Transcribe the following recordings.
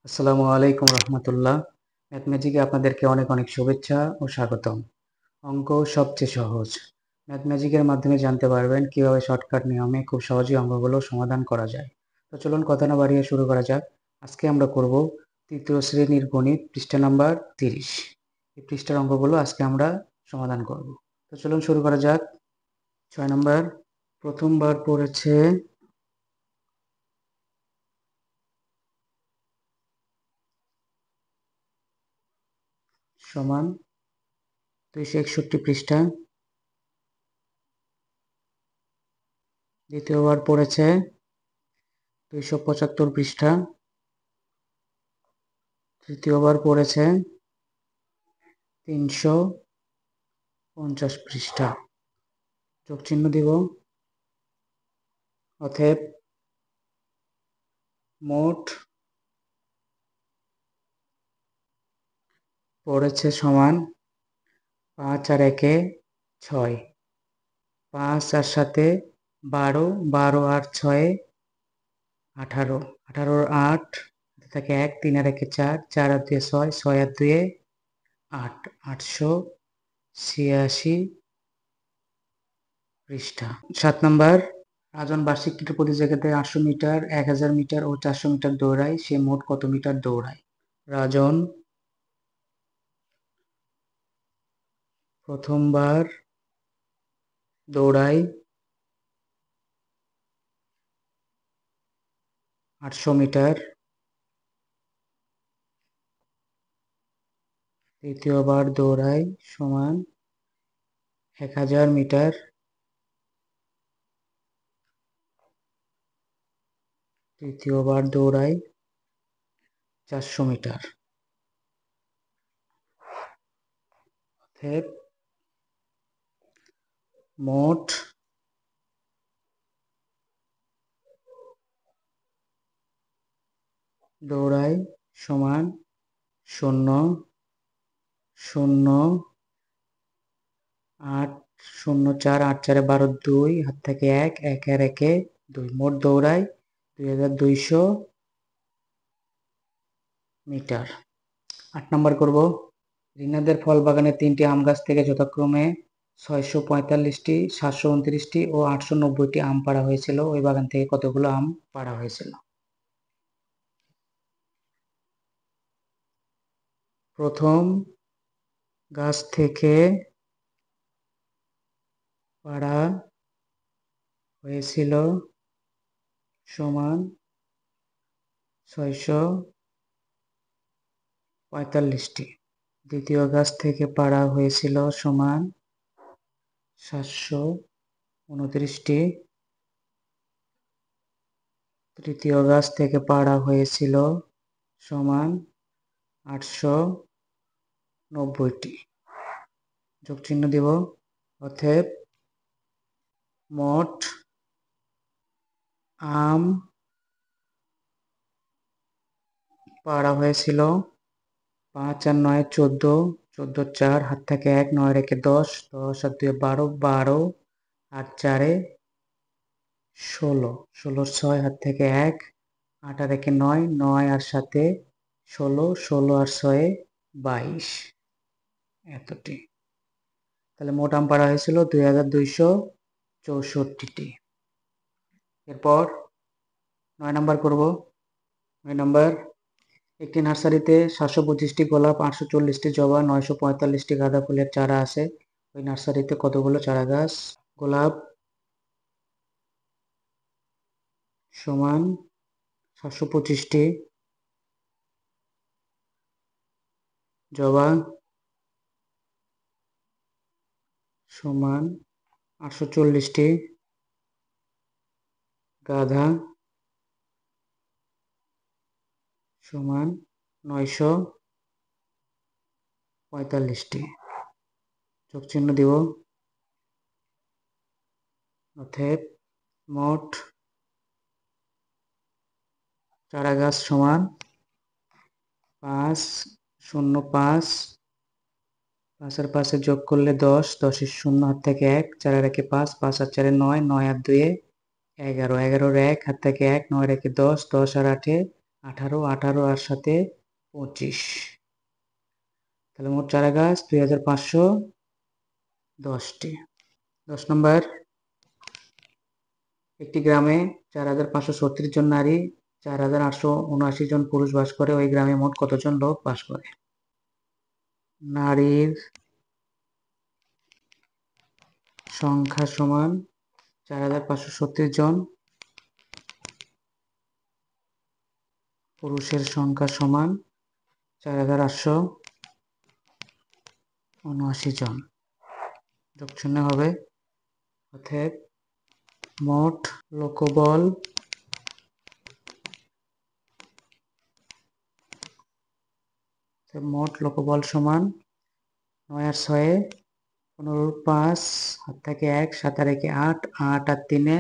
আসসালামু আলাইকুম রহমতুল্লাহ। ম্যাথমেটিকে আপনাদেরকে অনেক অনেক শুভেচ্ছা ও স্বাগতম। অঙ্ক সবচেয়ে সহজ। ম্যাথমেটিকের মাধ্যমে জানতে পারবেন কিভাবে শর্টকাট নিয়মে খুব সহজেই অঙ্কগুলো সমাধান করা যায়। তো চলুন কথা না বাড়িয়ে শুরু করা যাক। আজকে আমরা করব তৃতীয় শ্রেণীর গণিত পৃষ্ঠা নাম্বার 30। এই পৃষ্ঠার অঙ্কগুলো আজকে আমরা সমাধান করব। তো চলুন শুরু করা যাক। 6 নম্বর, প্রথমবার পড়েছে সমান 261 পৃষ্ঠা। দ্বিতীয়বার পড়েছে 275 পৃষ্ঠা। তৃতীয়বার পড়েছে 350 পৃষ্ঠা। যোগ চিহ্ন দিব। অতএব মোট পড়েছে সমান 5 আর 1-এ 6, 5 আর 7-এ 12, 12 আর 6-এ 18, 18 আর 8 থাকে 1, 3 আর 1-এ 4, 4 আর 2-এ 6, 6 আর 2-এ 8, 886 পৃষ্ঠা। 7 নম্বর, রাজন বার্ষিক ক্রীড়া প্রতিযোগিতায় 800 মিটার, 1000 মিটার ও 400 মিটার দৌড়ায়। সে মোট কত মিটার দৌড়ায়? রাজন প্রথমবার দৌড়ায় 800 মিটার, দ্বিতীয়বার দৌড়ায় সমান 1000 মিটার, তৃতীয়বার দৌড়ায় 400 মিটার। অতএব মোট দৌড়ায় সমান 0, 0, 8, 0, 4, 8, 4, 12, 2, হাত থেকে 1, 1 আর 1-এ 2, মোট দৌড়ায় 2200 মিটার। 8 নম্বর করব। রিনাদের ফল বাগানে 3টি আম গাছ থেকে যথাক্রমে 645টি, 729টি ও 890টি আম পাড়া হয়েছিল। ওই বাগান থেকে কতগুলো আম পাড়া হয়েছিল? প্রথম গাছ থেকে পাড়া হয়েছিল সমান 645টি। দ্বিতীয় গাছ থেকে পাড়া হয়েছিল সমান 729টি। তৃতীয় গাছ থেকে পাড়া হয়েছিল সমান 890টি। যোগ চিহ্ন দিব। অতএব মোট আম পাড়া হয়েছিল 5 আর 9 14, 14 4, হাত থেকে 1, 9 আর 1-এ 10, 10 আর 2-এ 12, 12 আর 4-এ 16, 16 6, হাত থেকে 1, 8 আর 1-এ 9, 9 আর 7-এ 16, 16 আর 6-এ 22, এতটি। তাহলে মোট আম পাড়া হয়েছিল 2264টি। এরপর 9 নাম্বার করব। 9 নাম্বার, একটি নার্সারিতে 725টি গোলাপ, 840টি জবা, 945টি গাঁদা ফুলের চারা আছে। ওই নার্সারিতে কতগুলো চারা গাছ? গোলাপ সমান 725টি, জবা সমান 840টি, গাঁদা সমান 945টি। যোগ চিহ্ন দিব। অতএব মোট চারা গাছ সমান 505, 5 আর 5-এ যোগ করলে 10, 10 এর 0, হাত থেকে 1, 4 আর 1-এ 5, 5 আর 4-এ 9, 9 আর 2-এ 11, 11 আর 1, হাত থেকে 1, 9 আর 1-এ 10, 10 আর 8-এ 18, 18 আর সাথে 25, তাহলে মোট চারা গাছ 2510টি। 10 নম্বর, একটি গ্রামে 4536 জন নারী, 4879 জন পুরুষ বাস করে। ওই গ্রামে মোট কতজন লোক বাস করে? নারীর সংখ্যা সমান 4536 জন, পুরুষের সংখ্যা সমান 4879 জন। যোগচিহ্ন হবে, অতএব মোট লোকবল সমান 9 আর 6, 15, 5, হাত থেকে 1, 7 আর 1, 8, 8 আর 3,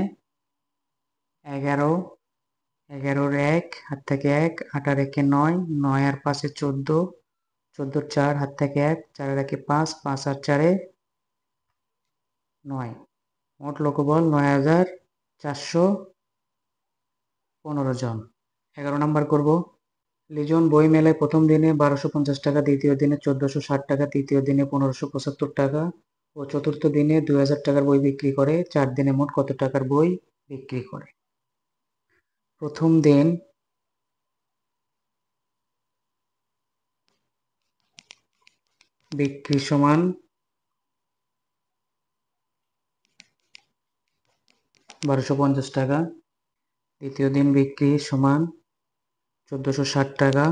11, 11 আর 1, হাত থেকে 1, 8 আর 1, 9, 9 আর 5, 14, 14 আর 4, হাত থেকে 1, 4 আর 1, 5, 5 আর 4, 9। মোট লোকবল 9415 জন। 11 নম্বর করব। লিজন বই মেলায় প্রথম দিনে 1250 টাকা, দ্বিতীয় দিনে 1460 টাকা, তৃতীয় দিনে 1575 টাকা ও চতুর্থ দিনে 2000 টাকার বই বিক্রি করে। 4 দিনে মোট কত টাকার বই বিক্রি করে? প্রথম দিন বিক্রি সমান 1250 টাকা, দ্বিতীয় দিন বিক্রি সমান 1460 টাকা,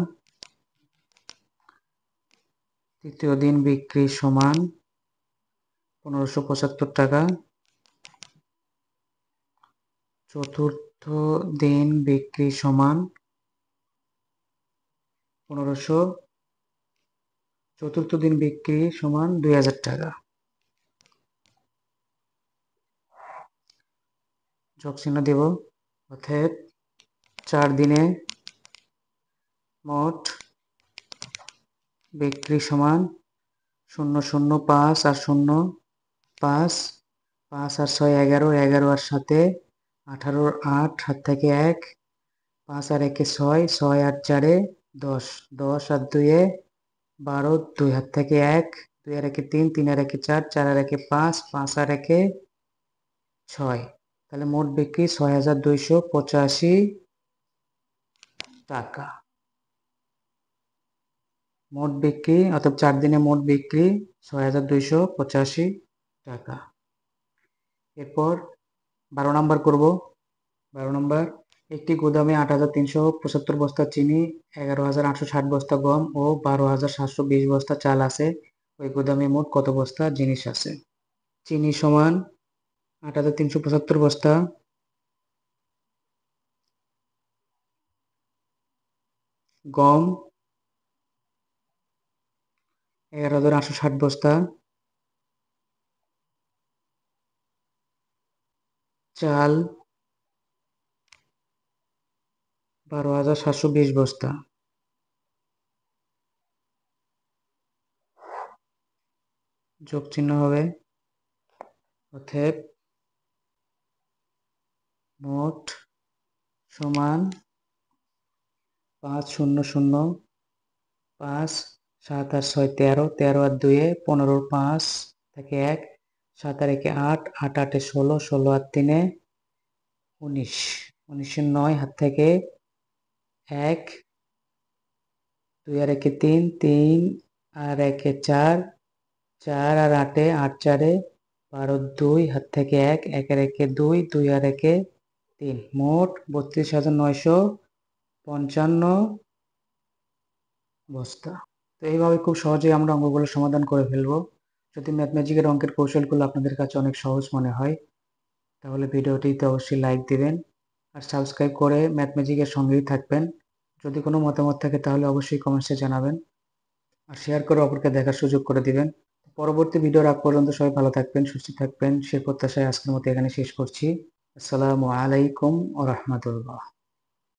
তৃতীয় দিন বিক্রি সমান 1575 টাকা, চতুর্থ দিন বিক্রি সমান 2000 টাকা। যোগ চিহ্ন দেব, অতএব 4 দিনে মোট বিক্রি সমান 005 আর 0, 5, 5 আর 6, 11, 11 আর 7, 18, 8, হাত থেকে 1, 5 আর 1, 6, 6 আর 4, 10, 10 আর 2, 12, 2 হাত থেকে 1, 2 আর 1, 3, 3 আর 1, 4, 4 আর 1, 5, 5 আর 1, 6। তাহলে মোট বিক্রি 6285 টাকা। মোট বিক্রি, অর্থাৎ 4 দিনে মোট বিক্রি 6285 টাকা। এরপর 12 নম্বর করব। 12 নম্বর, একটি গুদামে 8375 বস্তা চিনি, 11860 বস্তা গম ও 12720 বস্তা চাল আছে। ওই গুদামে মোট কত বস্তা জিনিস আছে? চিনি সমান 8375 বস্তা, গম 11860 বস্তা, চাল 12720 বস্তা। যোগ চিহ্ন হবে, অতএব মোট সমান 5005, 7 আর 6, 13, 13 আর 2, 15, 5 থেকে 1, 7 আর 1, 8, 8 8 16, 16 আর 3, 19, 19 9, হাত থেকে 1, 2 আর 1, 3, 3 আর 1, 4, 4 আর 8, 8 4, 12, 2 হাত থেকে 1, 1 আর 1, 2, 2 আর 1, 3, মোট 32955 বস্তা। তো এইভাবে খুব সহজেই আমরা অঙ্কগুলো সমাধান করে ফেলবো। যদি ম্যাথমেটিক্যাল অঙ্কের কৌশলগুলো আপনাদের কাছে অনেক সহজ মনে হয়, তাহলে ভিডিওটিতে অবশ্যই লাইক দিবেন আর সাবস্ক্রাইব করে ম্যাথমেটিক্যাল সঙ্গেই থাকবেন। যদি কোনো মতামত থাকে তাহলে অবশ্যই কমেন্টসে জানাবেন আর শেয়ার করে অপরকে দেখার সুযোগ করে দিবেন। পরবর্তী ভিডিওর আগ পর্যন্ত সবাই ভালো থাকবেন, সুস্থ থাকবেন, সে প্রত্যাশায় আজকের মতো এখানে শেষ করছি। আসসালামু আলাইকুম ওয়া রাহমাতুল্লাহ।